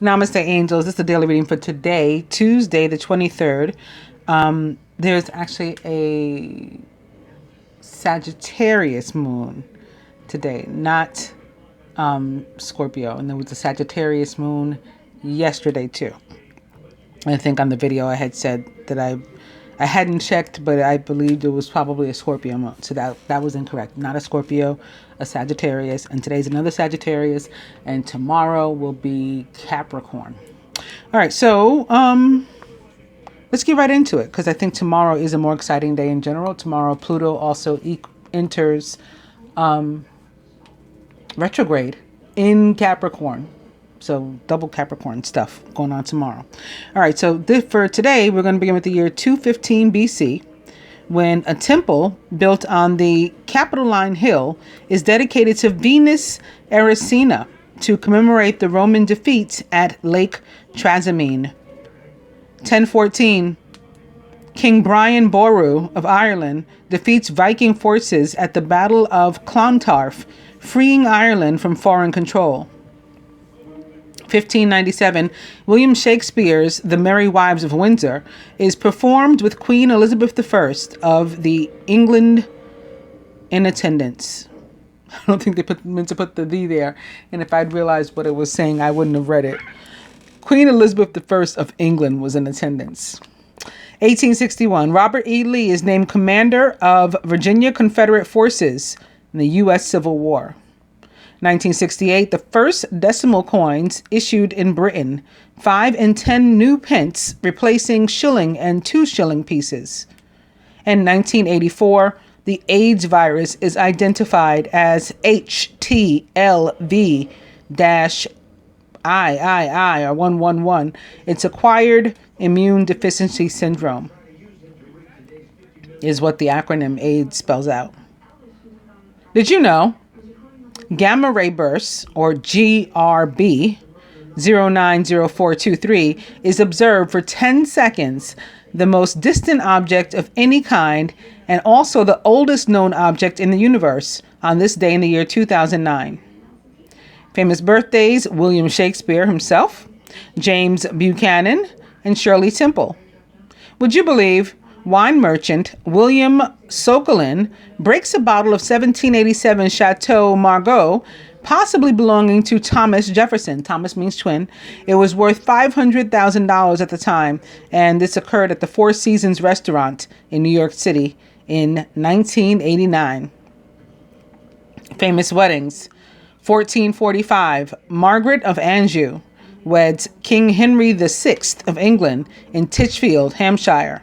Namaste, angels. This is the daily reading for today, Tuesday, the 23rd. There's actually a Sagittarius moon today, not Scorpio. And there was a Sagittarius moon yesterday, too. I think on the video I had said that I hadn't checked, but I believed it was probably a Scorpio moon. So that was incorrect. Not a Scorpio, a Sagittarius. And today's another Sagittarius. And tomorrow will be Capricorn. All right, so let's get right into it because I think tomorrow is a more exciting day in general. Tomorrow, Pluto also enters retrograde in Capricorn. So double Capricorn stuff going on tomorrow. All right, so for today, we're going to begin with the year 215 BC, when a temple built on the Capitoline Hill is dedicated to Venus Erycina to commemorate the Roman defeats at Lake Trasimene. 1014, King Brian Boru of Ireland defeats Viking forces at the Battle of Clontarf, freeing Ireland from foreign control. 1597, William Shakespeare's The Merry Wives of Windsor is performed with Queen Elizabeth I of the England in attendance. I don't think they meant to put the "the" there, and if I'd realized what it was saying, I wouldn't have read it. Queen Elizabeth I of England was in attendance. 1861, Robert E. Lee is named commander of Virginia Confederate Forces in the U.S. Civil War. 1968, the first decimal coins issued in Britain, 5 and 10 new pence, replacing shilling and 2 shilling pieces. In 1984, the AIDS virus is identified as HTLV-III or 111. It's acquired immune deficiency syndrome, is what the acronym AIDS spells out. Did you know gamma ray bursts, or GRB 090423, is observed for 10 seconds, the most distant object of any kind, and also the oldest known object in the universe, on this day in the year 2009. Famous birthdays: William Shakespeare himself, James Buchanan, and Shirley Temple. Would you believe wine merchant William Sokolin breaks a bottle of 1787 Chateau Margaux, possibly belonging to Thomas Jefferson. Thomas means twin. It was worth $500,000 at the time, and this occurred at the Four Seasons restaurant in New York City in 1989. Famous weddings: 1445, Margaret of Anjou weds King Henry VI of England in Titchfield, Hampshire.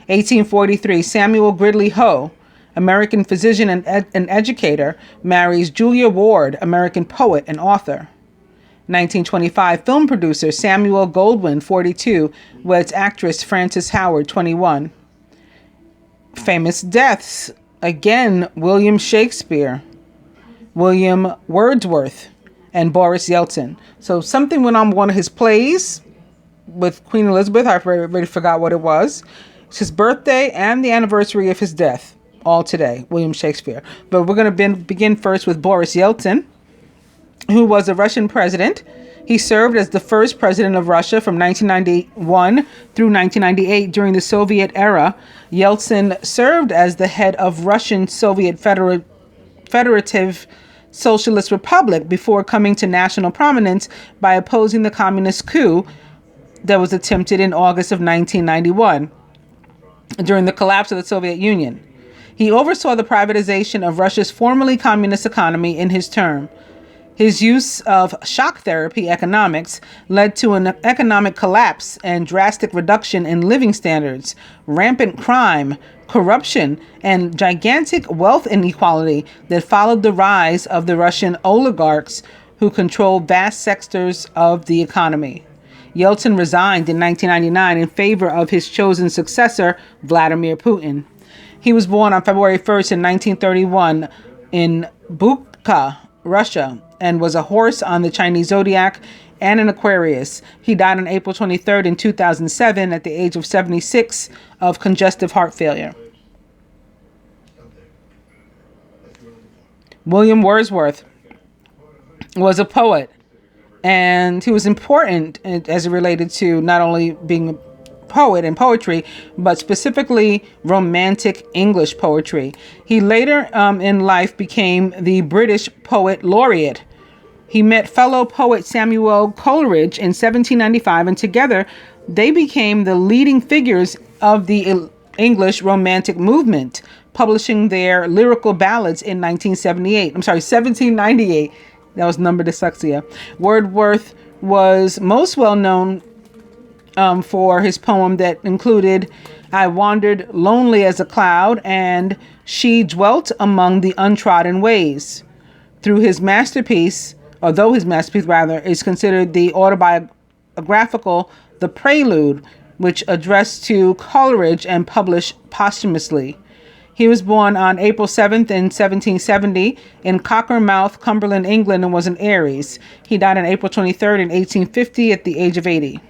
1843, Samuel Gridley Hoe, American physician and educator, marries Julia Ward, American poet and author. 1925, film producer Samuel Goldwyn, 42, weds actress Frances Howard, 21. Famous deaths: again, William Shakespeare, William Wordsworth, and Boris Yeltsin. So something went on with one of his plays with Queen Elizabeth. I already forgot what it was. It's his birthday and the anniversary of his death, all today, William Shakespeare. But we're going to begin first with Boris Yeltsin, who was a Russian president. He served as the first president of Russia from 1991 through 1998 during the Soviet era. Yeltsin served as the head of Russian Soviet Federative Socialist Republic before coming to national prominence by opposing the communist coup that was attempted in August of 1991. During the collapse of the Soviet Union, he oversaw the privatization of Russia's formerly communist economy in his term. His use of shock therapy economics led to an economic collapse and drastic reduction in living standards, rampant crime, corruption, and gigantic wealth inequality that followed the rise of the Russian oligarchs who controlled vast sectors of the economy. Yeltsin resigned in 1999 in favor of his chosen successor, Vladimir Putin. He was born on February 1st in 1931 in Bucha, Russia, and was a horse on the Chinese zodiac and an Aquarius. He died on April 23rd in 2007 at the age of 76 of congestive heart failure. William Wordsworth was a poet And he was important as it related to not only being a poet and poetry, but specifically romantic English poetry. He later in life became the British Poet Laureate. He met fellow poet Samuel Coleridge in 1795, and together they became the leading figures of the English Romantic movement, publishing their lyrical ballads in 1798. That was number dyslexia. Wordsworth was most well known for his poem that included "I wandered lonely as a cloud" and "She dwelt among the untrodden ways." Although his masterpiece is considered the autobiographical The Prelude, which addressed to Coleridge and published posthumously. He was born on April 7th in 1770 in Cockermouth, Cumberland, England, and was an Aries. He died on April 23rd in 1850 at the age of 80.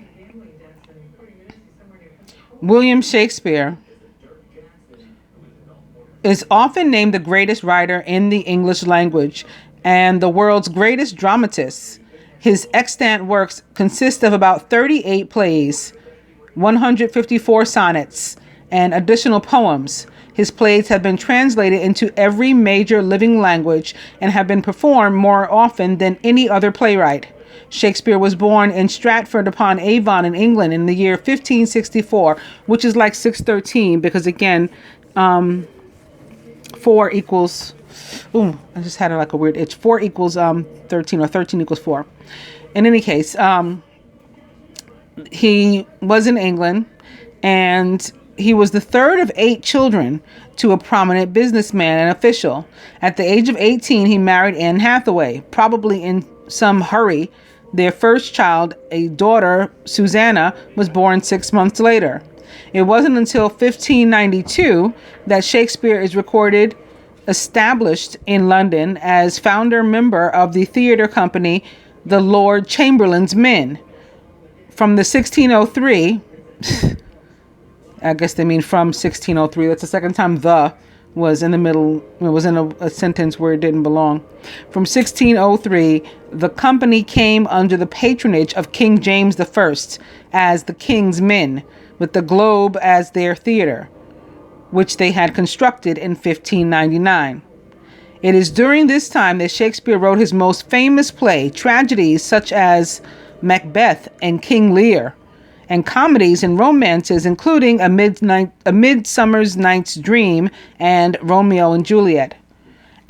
William Shakespeare is often named the greatest writer in the English language and the world's greatest dramatist. His extant works consist of about 38 plays, 154 sonnets, and additional poems. His plays have been translated into every major living language and have been performed more often than any other playwright. Shakespeare was born in Stratford-upon-Avon in England in the year 1564, which is like 613 because, again, 4 equals... Ooh, I just had like a weird itch. 4 equals 13, or 13 equals 4. In any case, he was in England, and he was the third of 8 children to a prominent businessman and official. At the age of 18, he married Anne Hathaway, probably in some hurry. Their first child, a daughter, Susanna, was born 6 months later. It wasn't until 1592 that Shakespeare is recorded established in London as founder member of the theatre company The Lord Chamberlain's Men. From the 1603, I guess they mean from 1603. That's the second time "the" was in the middle. It was in a sentence where it didn't belong. From 1603, the company came under the patronage of King James I as the King's Men, with the Globe as their theater, which they had constructed in 1599. It is during this time that Shakespeare wrote his most famous play, tragedies such as Macbeth and King Lear, and comedies and romances including A Midsummer's Night's Dream and Romeo and Juliet.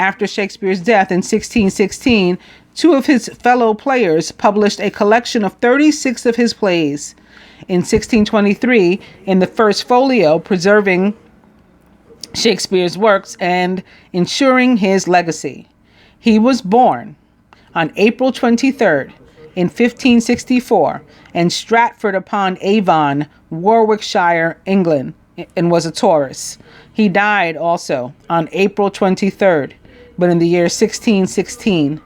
After Shakespeare's death in 1616, 2 of his fellow players published a collection of 36 of his plays. In 1623, in the first folio, preserving Shakespeare's works and ensuring his legacy. He was born on April 23rd in 1564 in Stratford-upon-Avon, Warwickshire, England, and was a Taurus. He died also on April 23rd, but in the year 1616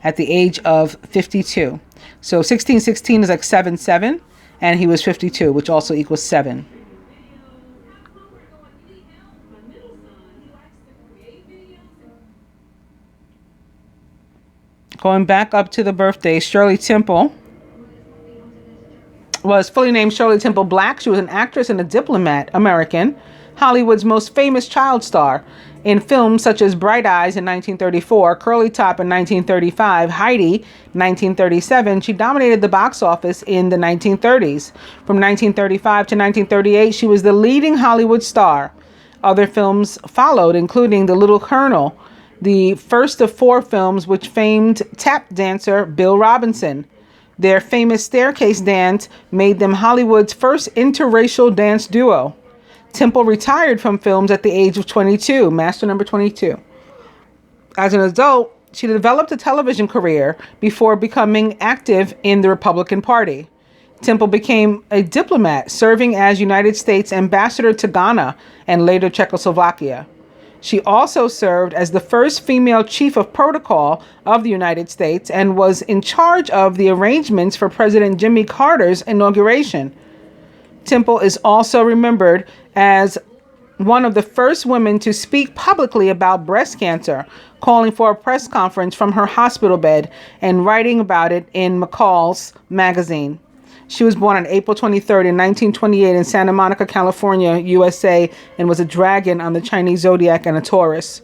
at the age of 52. So 1616 is like 7-7, and he was 52, which also equals 7. Going back up to the birthday, Shirley Temple was fully named Shirley Temple Black. She was an actress and a diplomat, American, Hollywood's most famous child star. In films such as Bright Eyes in 1934, Curly Top in 1935, Heidi 1937, she dominated the box office in the 1930s. From 1935 to 1938, she was the leading Hollywood star. Other films followed, including The Little Colonel, the first of 4 films which famed tap dancer Bill Robinson. Their famous staircase dance made them Hollywood's first interracial dance duo. Temple retired from films at the age of 22, master number 22. As an adult, she developed a television career before becoming active in the Republican Party. Temple became a diplomat, serving as United States ambassador to Ghana and later Czechoslovakia. She also served as the first female chief of protocol of the United States and was in charge of the arrangements for President Jimmy Carter's inauguration. Temple is also remembered as one of the first women to speak publicly about breast cancer, calling for a press conference from her hospital bed and writing about it in McCall's magazine. She was born on April 23rd in 1928 in Santa Monica, California, USA, and was a dragon on the Chinese zodiac and a Taurus.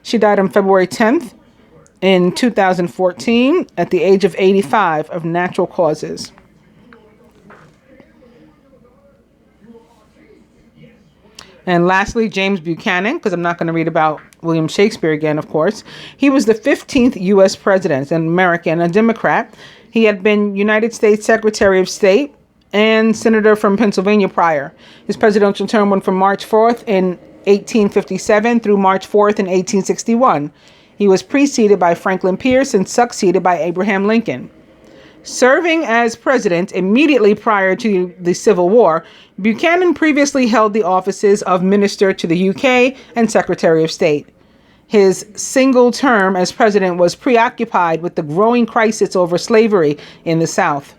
She died on February 10th in 2014 at the age of 85 of natural causes. And lastly, James Buchanan, because I'm not going to read about William Shakespeare again, of course. He was the 15th U.S. president, an American, a Democrat. He had been United States Secretary of State and senator from Pennsylvania prior. His presidential term went from March 4th in 1857 through March 4th in 1861. He was preceded by Franklin Pierce and succeeded by Abraham Lincoln. Serving as president immediately prior to the Civil War, Buchanan previously held the offices of Minister to the UK and Secretary of State. His single term as president was preoccupied with the growing crisis over slavery in the South.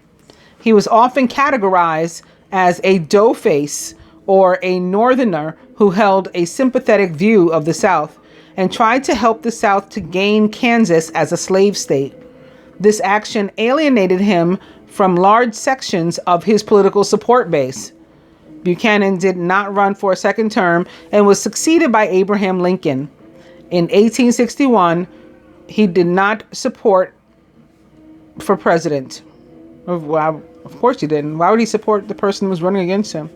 He was often categorized as a doughface or a northerner who held a sympathetic view of the South and tried to help the South to gain Kansas as a slave state. This action alienated him from large sections of his political support base. Buchanan did not run for a second term and was succeeded by Abraham Lincoln. In 1861, he did not support for president. Well, of course he didn't. Why would he support the person who was running against him?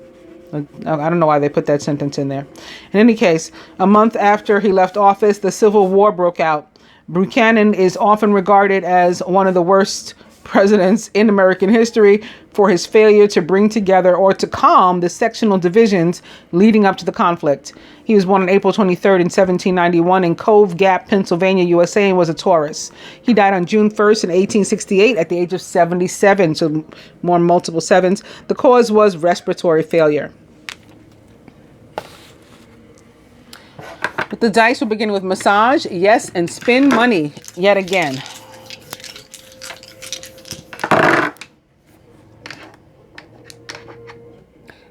I don't know why they put that sentence in there. In any case, a month after he left office, the Civil War broke out. Buchanan is often regarded as one of the worst presidents in American history for his failure to bring together or to calm the sectional divisions leading up to the conflict. He was born on April 23rd in 1791 in Cove Gap, Pennsylvania, USA, and was a Taurus. He died on June 1st in 1868 at the age of 77, so more multiple sevens. The cause was respiratory failure. With the dice, we'll begin with massage, yes, and spin money yet again.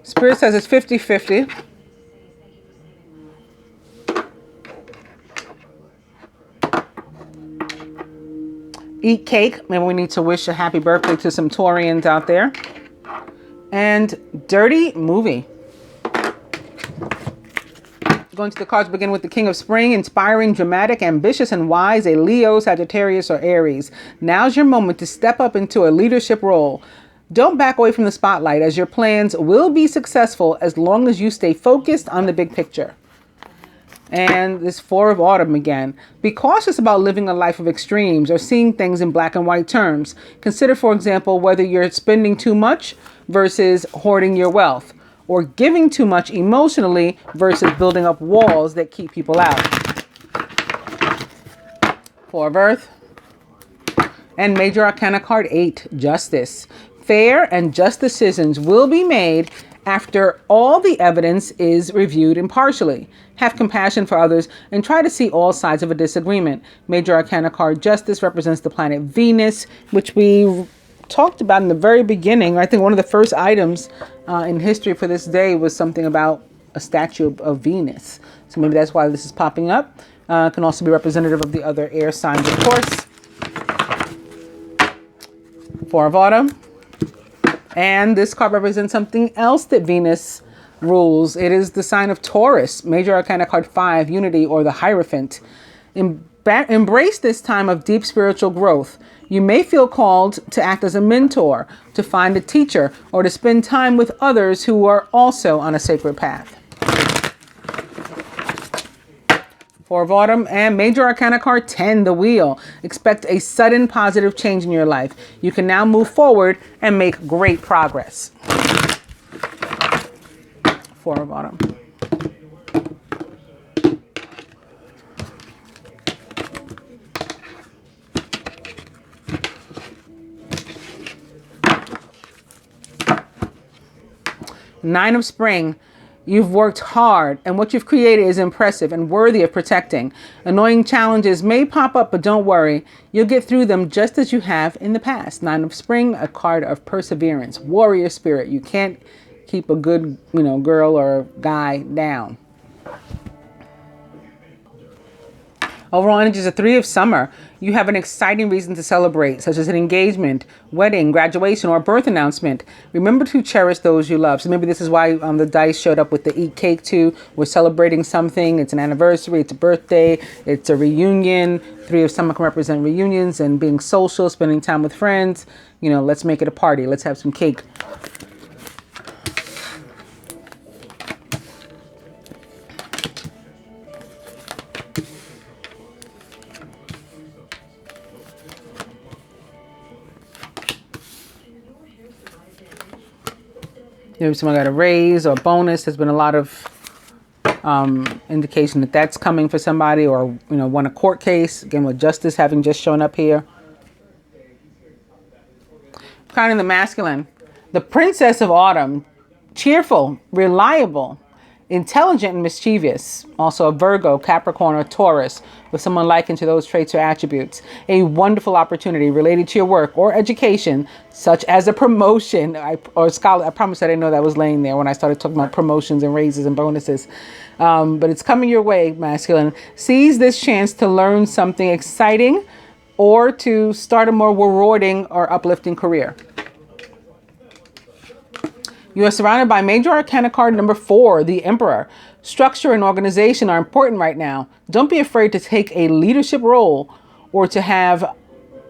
Spirit says it's 50-50. Eat cake. Maybe we need to wish a happy birthday to some Taurians out there. And dirty movie. Going to the cards, begin with the King of Spring, inspiring, dramatic, ambitious, and wise, a Leo, Sagittarius, or Aries. Now's your moment to step up into a leadership role. Don't back away from the spotlight, as your plans will be successful as long as you stay focused on the big picture. And this Four of Autumn again. Be cautious about living a life of extremes or seeing things in black and white terms. Consider, for example, whether you're spending too much versus hoarding your wealth, or giving too much emotionally versus building up walls that keep people out. Four of Earth. And Major Arcana card 8, Justice. Fair and just decisions will be made after all the evidence is reviewed impartially. Have compassion for others and try to see all sides of a disagreement. Major Arcana card Justice represents the planet Venus, which we talked about in the very beginning. I think one of the first items in history for this day was something about a statue of Venus. So maybe that's why this is popping up. Can also be representative of the other air signs, of course. Four of Autumn. And this card represents something else that Venus rules. It is the sign of Taurus. Major Arcana card 5, Unity, or the Hierophant. Embrace this time of deep spiritual growth. You may feel called to act as a mentor, to find a teacher, or to spend time with others who are also on a sacred path. Four of Autumn and Major Arcana card 10, the Wheel. Expect a sudden positive change in your life. You can now move forward and make great progress. Four of Autumn. Nine of Spring. You've worked hard, and what you've created is impressive and worthy of protecting. Annoying challenges may pop up, but don't worry. You'll get through them just as you have in the past. Nine of Spring, a card of perseverance, warrior spirit. You can't keep a good, girl or guy down. Overall energy is a three of summer. You have an exciting reason to celebrate, such as an engagement, wedding, graduation, or birth announcement. Remember to cherish those you love. So maybe this is why the dice showed up with the eat cake too. We're celebrating something. It's an anniversary. It's a birthday. It's a reunion. Three of summer can represent reunions and being social, spending time with friends. You know, let's make it a party. Let's have some cake. Maybe someone got a raise or a bonus. There's been a lot of indication that that's coming for somebody, or won a court case. Again, with justice having just shown up here. Kind of the masculine, the Princess of Autumn, cheerful, reliable, intelligent, and mischievous. Also a Virgo, Capricorn, or Taurus, with someone likened to those traits or attributes. A wonderful opportunity related to your work or education, such as a promotion or scholar. I promise I didn't know that was laying there when I started talking about promotions and raises and bonuses. But it's coming your way, masculine. Seize this chance to learn something exciting or to start a more rewarding or uplifting career. You are surrounded by major arcana card number 4, the Emperor. Structure and organization are important right now. Don't be afraid to take a leadership role or to have,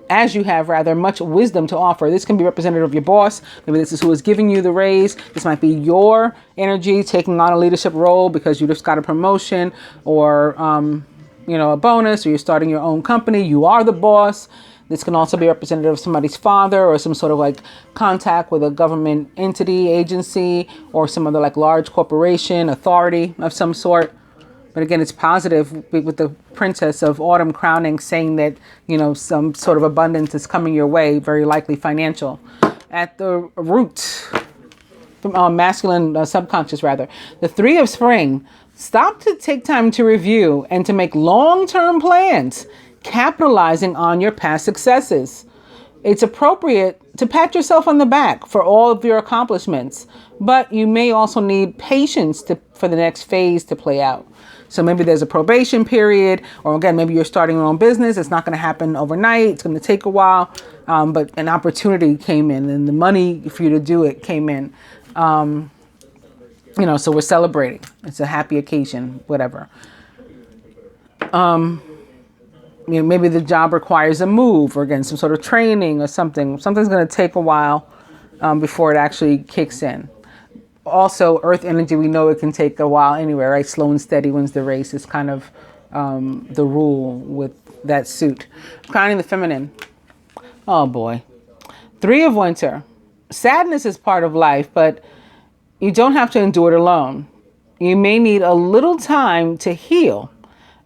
as you have rather, much wisdom to offer. This can be representative of your boss. Maybe this is who is giving you the raise. This might be your energy taking on a leadership role because you just got a promotion or, a bonus, or you're starting your own company. You are the boss. This can also be representative of somebody's father or some sort of like contact with a government entity, agency, or some other like large corporation, authority of some sort. But again, it's positive with the Princess of Autumn crowning, saying that, some sort of abundance is coming your way, very likely financial. At the root, masculine, subconscious rather, the Three of Spring. Stop to take time to review and to make long-term plans, capitalizing on your past successes. It's appropriate to pat yourself on the back for all of your accomplishments, but you may also need patience for the next phase to play out. So maybe there's a probation period, or again, maybe you're starting your own business. It's not going to happen overnight. It's going to take a while, but an opportunity came in and the money for you to do it came in. So we're celebrating. It's a happy occasion, whatever. Maybe the job requires a move or again, some sort of training or something. Something's going to take a while before it actually kicks in. Also, earth energy, we know it can take a while anyway, right? Slow and steady wins the race is kind of the rule with that suit. Crowning the feminine. Oh boy. Three of Winter. Sadness is part of life, but you don't have to endure it alone. You may need a little time to heal.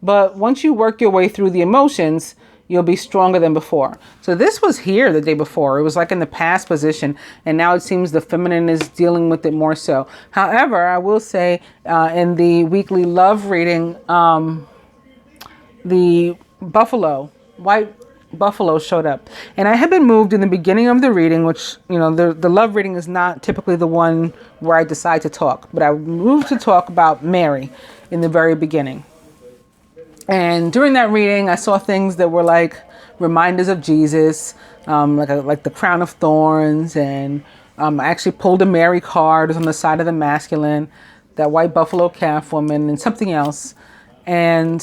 But once you work your way through the emotions, you'll be stronger than before. So this was here the day before. It was like in the past position. And now it seems the feminine is dealing with it more so. However, I will say in the weekly love reading, the white buffalo showed up. And I had been moved in the beginning of the reading, which, the love reading is not typically the one where I decide to talk. But I moved to talk about Mary in the very beginning. And during that reading, I saw things that were like reminders of Jesus, like the crown of thorns. And I actually pulled a Mary card. It was on the side of the masculine, that white buffalo calf woman, and something else. And,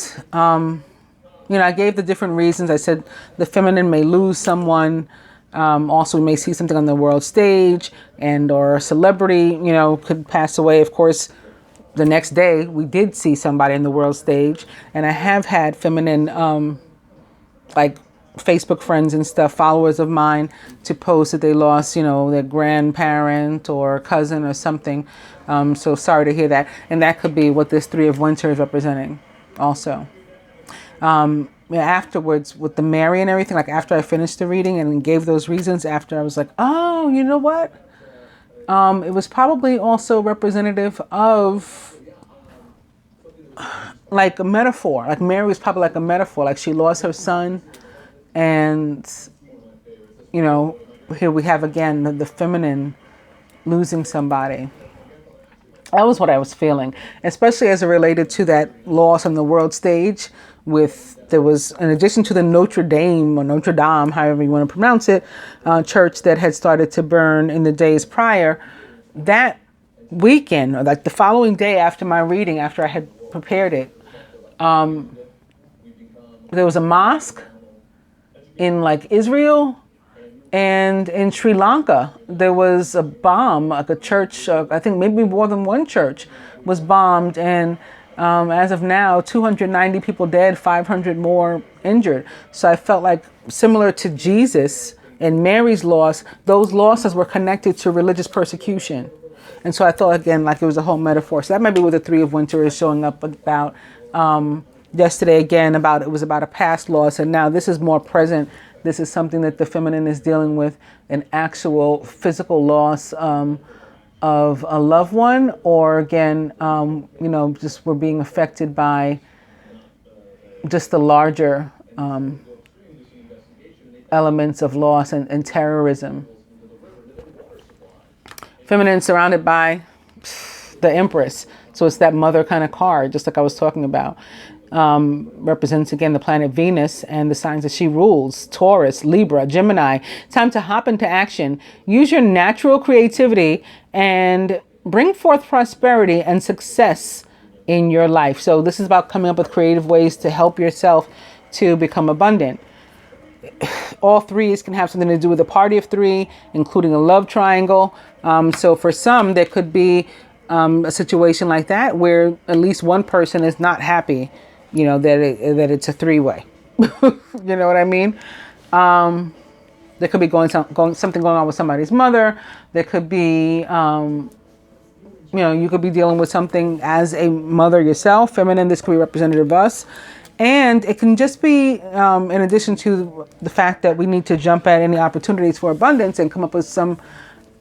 I gave the different reasons. I said the feminine may lose someone. Also, we may see something on the world stage, and or a celebrity, could pass away. Of course, the next day, we did see somebody in the world stage, and I have had feminine, like Facebook friends and stuff, followers of mine, to post that they lost, their grandparent or cousin or something. So sorry to hear that. And that could be what this Three of Winter is representing also. Afterwards, with the Mary and everything, like after I finished the reading and gave those reasons, after I was like, oh, you know what? It was probably also representative of like a metaphor. Like Mary was probably like a metaphor. Like she lost her son, and here we have again the feminine losing somebody. That was what I was feeling, especially as it related to that loss on the world stage. There was, in addition to the Notre Dame or Notre Dame, however you want to pronounce it, church that had started to burn in the days prior. That weekend, or like the following day after my reading, after I had prepared it, there was a mosque in like Israel. And in Sri Lanka, there was a bomb, like a church, I think maybe more than one church was bombed. And as of now, 290 people dead, 500 more injured. So I felt like similar to Jesus and Mary's loss, those losses were connected to religious persecution. And so I thought, again, like it was a whole metaphor. So that might be what the Three of Winter is showing up about. Yesterday, again, it was about a past loss. And now this is more present. This is something that the feminine is dealing with, an actual physical loss of a loved one, or again, just we're being affected by just the larger elements of loss and terrorism. Feminine surrounded by the Empress. So it's that mother kind of card, just like I was talking about. Represents again the planet Venus and the signs that she rules: Taurus, Libra, Gemini. Time to hop into action. Use your natural creativity and bring forth prosperity and success in your life. So this is about coming up with creative ways to help yourself to become abundant. All threes can have something to do with a party of three, including a love triangle. So for some, there could be a situation like that where at least one person is not happy, that it's a three-way. You know what I mean? There could be something going on with somebody's mother. There could be, you could be dealing with something as a mother yourself. Feminine, this could be representative of us. And it can just be, in addition to the fact that we need to jump at any opportunities for abundance and come up with some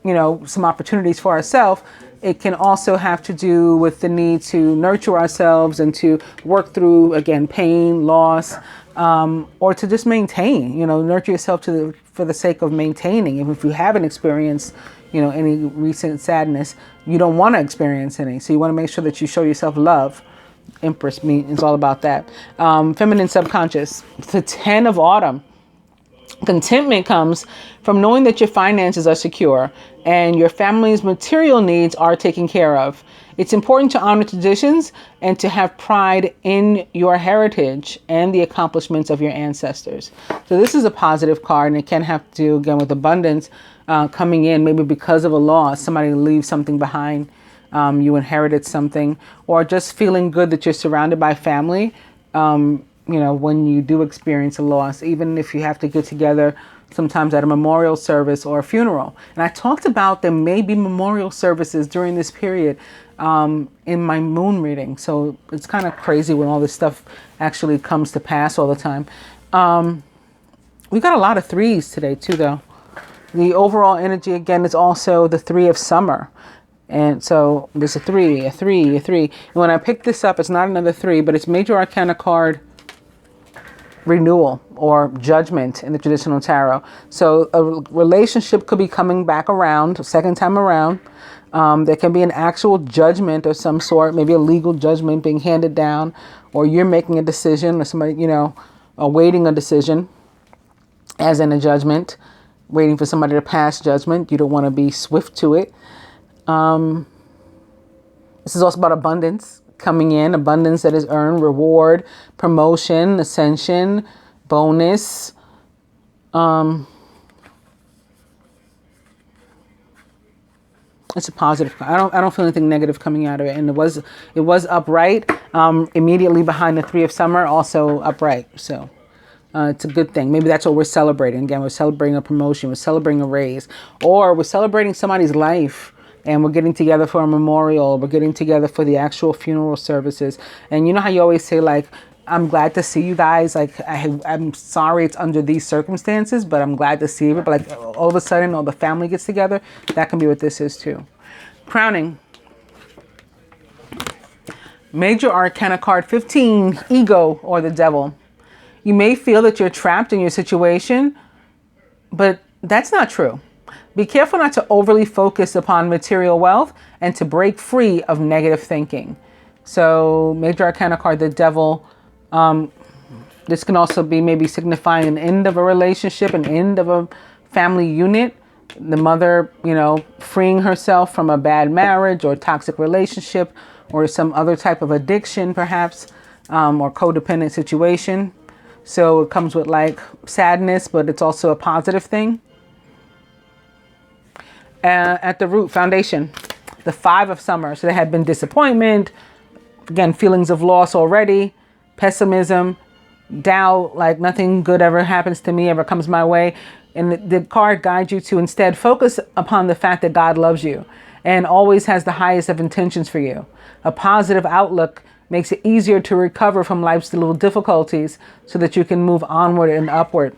opportunities for ourselves. It can also have to do with the need to nurture ourselves and to work through, again, pain, loss, or to just maintain, nurture yourself for the sake of maintaining. Even if you haven't experienced, any recent sadness, you don't want to experience any. So you want to make sure that you show yourself love. Empress means all about that. Feminine subconscious. The 10 of autumn. Contentment comes from knowing that your finances are secure and your family's material needs are taken care of. It's important to honor traditions and to have pride in your heritage and the accomplishments of your ancestors. So this is a positive card, and it can have to do, again, with abundance coming in, maybe because of a loss. Somebody leaves something behind. You inherited something, or just feeling good that you're surrounded by family. When you do experience a loss, even if you have to get together sometimes at a memorial service or a funeral. And I talked about there may be memorial services during this period in my moon reading. So it's kind of crazy when all this stuff actually comes to pass all the time. We got a lot of threes today too, though. The overall energy, again, is also the three of summer. And so there's a three. And when I picked this up, it's not another three, but it's Major Arcana card renewal or judgment in the traditional tarot. So a relationship could be coming back around, second time around. There can be an actual judgment of some sort, maybe a legal judgment being handed down, or you're making a decision, or somebody, awaiting a decision, as in a judgment, waiting for somebody to pass judgment. You don't want to be swift to it. This is also about abundance coming in, abundance that is earned, reward, promotion, ascension, bonus. It's a positive. I don't feel anything negative coming out of it, and it was upright. Immediately behind the three of summer, also upright. So it's a good thing. Maybe that's what we're celebrating. Again, we're celebrating a promotion, we're celebrating a raise, or we're celebrating somebody's life. And we're getting together for a memorial. We're getting together for the actual funeral services. And you know how you always say, like, I'm glad to see you guys. Like, I'm sorry it's under these circumstances, but I'm glad to see you. But like all of a sudden, all the family gets together. That can be what this is too. Crowning. Major Arcana card 15, Ego or the Devil. You may feel that you're trapped in your situation, but that's not true. Be careful not to overly focus upon material wealth and to break free of negative thinking. So Major Arcana card, the Devil. This can also be maybe signifying an end of a relationship, an end of a family unit. The mother, freeing herself from a bad marriage or toxic relationship or some other type of addiction, perhaps, or codependent situation. So it comes with like sadness, but it's also a positive thing. At the root, foundation, the 5 of Summer. So there had been disappointment, again, feelings of loss already, pessimism, doubt, like nothing good ever happens to me, ever comes my way. And the card guides you to instead focus upon the fact that God loves you and always has the highest of intentions for you. A positive outlook makes it easier to recover from life's little difficulties so that you can move onward and upward.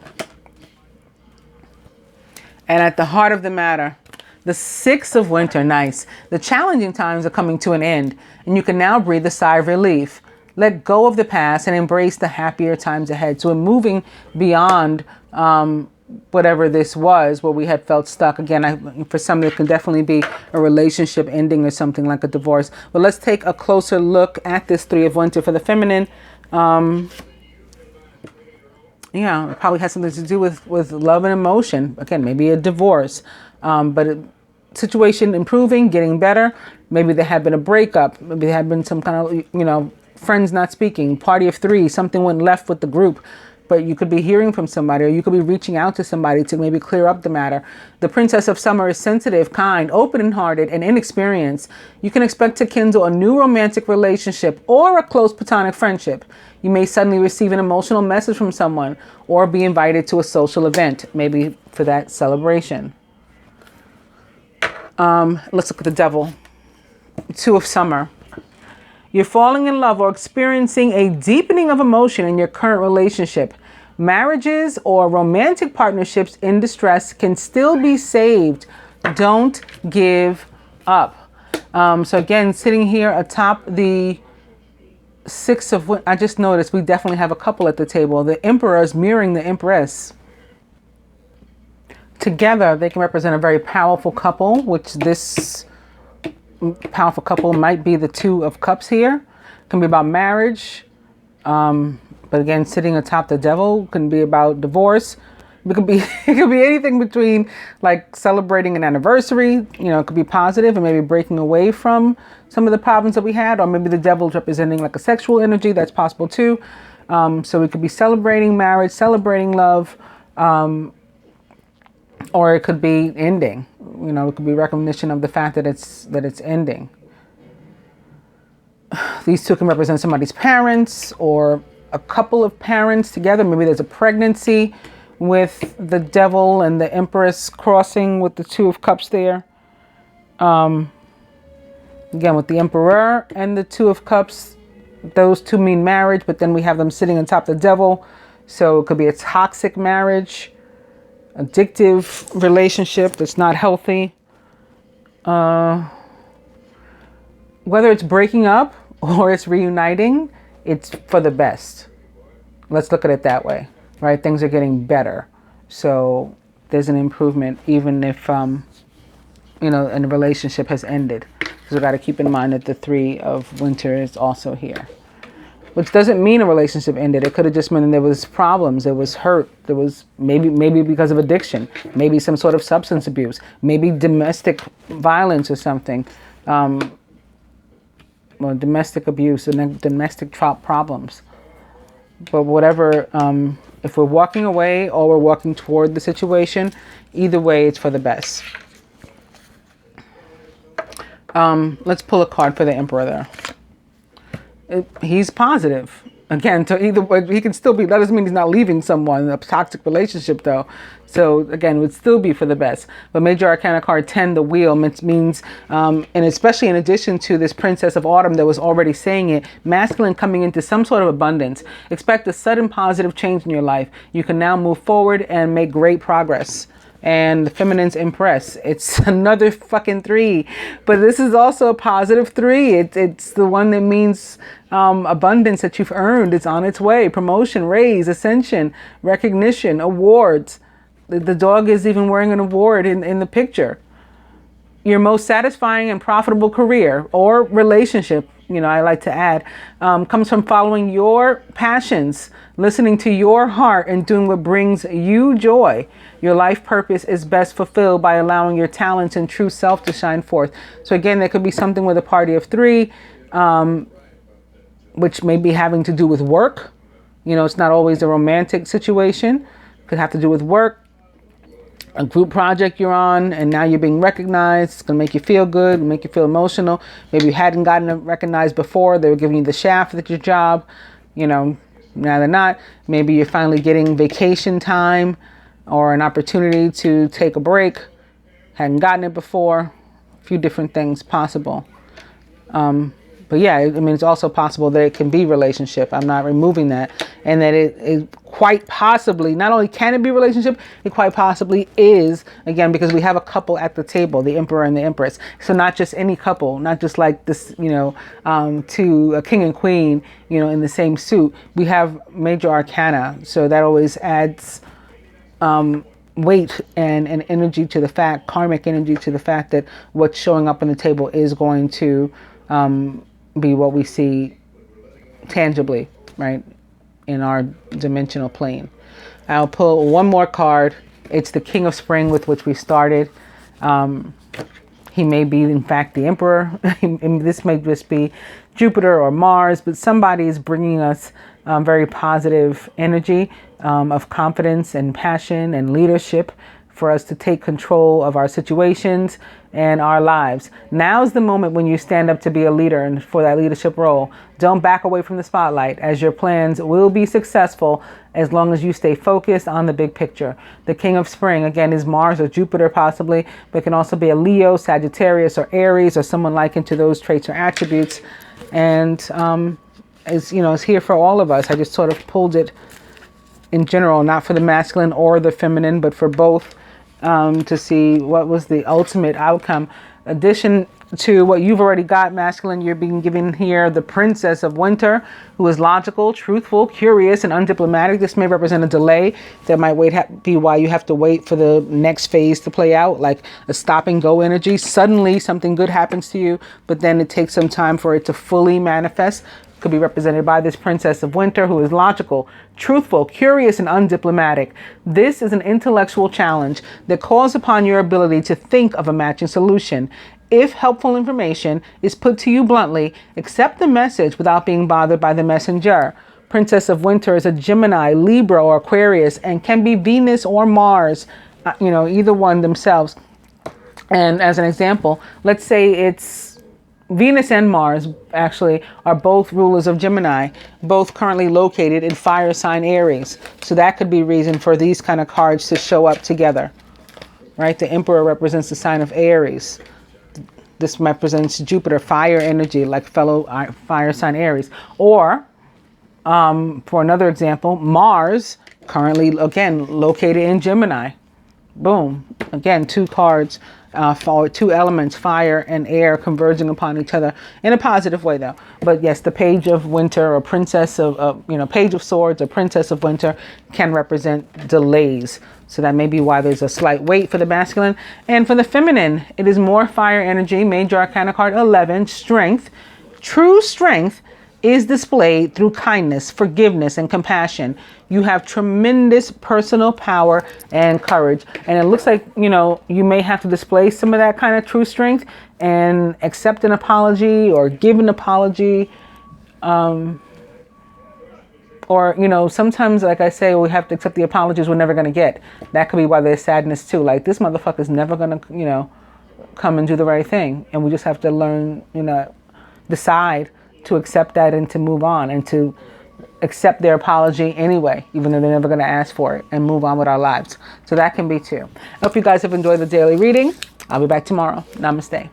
And at the heart of the matter, the 6 of Winter, nice. The challenging times are coming to an end, and you can now breathe a sigh of relief. Let go of the past and embrace the happier times ahead. So we're moving beyond whatever this was, where we had felt stuck. Again, for some, there can definitely be a relationship ending or something like a divorce. But let's take a closer look at this 3 of Winter for the feminine. It probably has something to do with love and emotion. Again, maybe a divorce, but a situation improving, getting better. Maybe there had been a breakup. Maybe there had been some kind of, friends not speaking, party of 3, something went left with the group. But you could be hearing from somebody, or you could be reaching out to somebody to maybe clear up the matter. The Princess of Summer is sensitive, kind, open-hearted, and inexperienced. You can expect to kindle a new romantic relationship or a close platonic friendship. You may suddenly receive an emotional message from someone or be invited to a social event, maybe for that celebration. Let's look at the Devil. 2 of Summer. You're falling in love or experiencing a deepening of emotion in your current relationship. Marriages or romantic partnerships in distress can still be saved. Don't give up. So again, sitting here atop the 6 of, I just noticed we definitely have a couple at the table. The Emperor is mirroring the Empress. Together, they can represent a very powerful couple, which this powerful couple might be the 2 of Cups here. It can be about marriage. But again, sitting atop the Devil can be about divorce. It could be anything between like celebrating an anniversary, it could be positive and maybe breaking away from some of the problems that we had, or maybe the Devil is representing like a sexual energy. That's possible too. So we could be celebrating marriage, celebrating love, or it could be ending. It could be recognition of the fact that it's ending. These 2 can represent somebody's parents or a couple of parents together. Maybe there's a pregnancy with the Devil and the Empress crossing with the 2 of Cups there. Again, with the Emperor and the 2 of Cups, those 2 mean marriage, but then we have them sitting on top of the Devil. So it could be a toxic marriage, addictive relationship that's not healthy. Whether it's breaking up or it's reuniting, it's for the best. Let's look at it that way, right? Things are getting better. So there's an improvement even if, and the relationship has ended. So we've got to keep in mind that the 3 of Winter is also here. Which doesn't mean a relationship ended. It could have just meant there was problems, there was hurt, there was maybe because of addiction, maybe some sort of substance abuse, maybe domestic violence or something, or domestic abuse and domestic problems. But whatever, if we're walking away or we're walking toward the situation, either way, it's for the best. Let's pull a card for the Emperor there. He's positive. Again, so either way, he can still be, that doesn't mean he's not leaving someone, a toxic relationship though. So again, would still be for the best. But Major Arcana card 10, the Wheel, means, and especially in addition to this Princess of Autumn that was already saying it, masculine coming into some sort of abundance. Expect a sudden positive change in your life. You can now move forward and make great progress. And the feminine's Empress. It's another fucking 3, but this is also a positive 3. It's the one that means abundance that you've earned. It's on its way. Promotion, raise, ascension, recognition, awards. The dog is even wearing an award in the picture. Your most satisfying and profitable career or relationship, I like to add, comes from following your passions, listening to your heart, and doing what brings you joy. Your life purpose is best fulfilled by allowing your talents and true self to shine forth. So again, there could be something with a party of three, which may be having to do with work. It's not always a romantic situation. Could have to do with work, a group project you're on, and now you're being recognized. It's going to make you feel good, make you feel emotional. Maybe you hadn't gotten recognized before. They were giving you the shaft at your job. Now they're not. Maybe you're finally getting vacation time or an opportunity to take a break. Hadn't gotten it before. A few different things possible. But yeah, it's also possible that it can be relationship. I'm not removing that. And that it quite possibly, not only can it be relationship, it quite possibly is, again, because we have a couple at the table, the emperor and the empress. So not just any couple, not just like this, to a king and queen, in the same suit. We have major arcana. So that always adds weight and energy to the fact, karmic energy to the fact that what's showing up on the table is going to be what we see tangibly, right, in our dimensional plane. I'll pull one more card. It's the King of Spring, with which we started. He may be, in fact, the Emperor. This may just be Jupiter or Mars, but somebody is bringing us very positive energy of confidence and passion and leadership for us to take control of our situations and our lives. Now's the moment when you stand up to be a leader and for that leadership role. Don't back away from the spotlight, as your plans will be successful as long as you stay focused on the big picture. The King of Spring, again, is Mars or Jupiter possibly, but it can also be a Leo, Sagittarius, or Aries, or someone likened to those traits or attributes. And is here for all of us. I just sort of pulled it in general, not for the masculine or the feminine, but for both, to see what was the ultimate outcome. Addition to what you've already got, masculine, you're being given here the Princess of Winter, who is logical, truthful, curious, and undiplomatic. This may represent a delay that might be why you have to wait for the next phase to play out, like a stop and go energy. Suddenly something good happens to you, but then it takes some time for it to fully manifest. Could be represented by this Princess of Winter, who is logical, truthful, curious, and undiplomatic. This is an intellectual challenge that calls upon your ability to think of a matching solution. If helpful information is put to you bluntly, accept the message without being bothered by the messenger. Princess of Winter is a Gemini, Libra, or Aquarius, and can be Venus or Mars, either one themselves. And as an example, let's say it's Venus and Mars actually are both rulers of Gemini, both currently located in fire sign Aries. So that could be reason for these kind of cards to show up together, right? The Emperor represents the sign of Aries. This represents Jupiter, fire energy, like fellow fire sign Aries. Or, for another example, Mars, currently, again, located in Gemini. Boom. Again, two cards. For two elements, fire and air, converging upon each other in a positive way, though. But yes, the Page of Winter or Princess of, Page of Swords or Princess of Winter can represent delays. So that may be why there's a slight wait for the masculine. And for the feminine, it is more fire energy. Major Arcana card 11, Strength. True strength is displayed through kindness, forgiveness, and compassion. You have tremendous personal power and courage. And it looks like, you may have to display some of that kind of true strength and accept an apology or give an apology. Or, sometimes, like I say, we have to accept the apologies we're never going to get. That could be why there's sadness too. Like, this motherfucker's never going to, come and do the right thing. And we just have to learn, decide to accept that and to move on and to accept their apology anyway, even though they're never going to ask for it, and move on with our lives. So that can be too. I hope you guys have enjoyed the daily reading. I'll be back tomorrow. Namaste.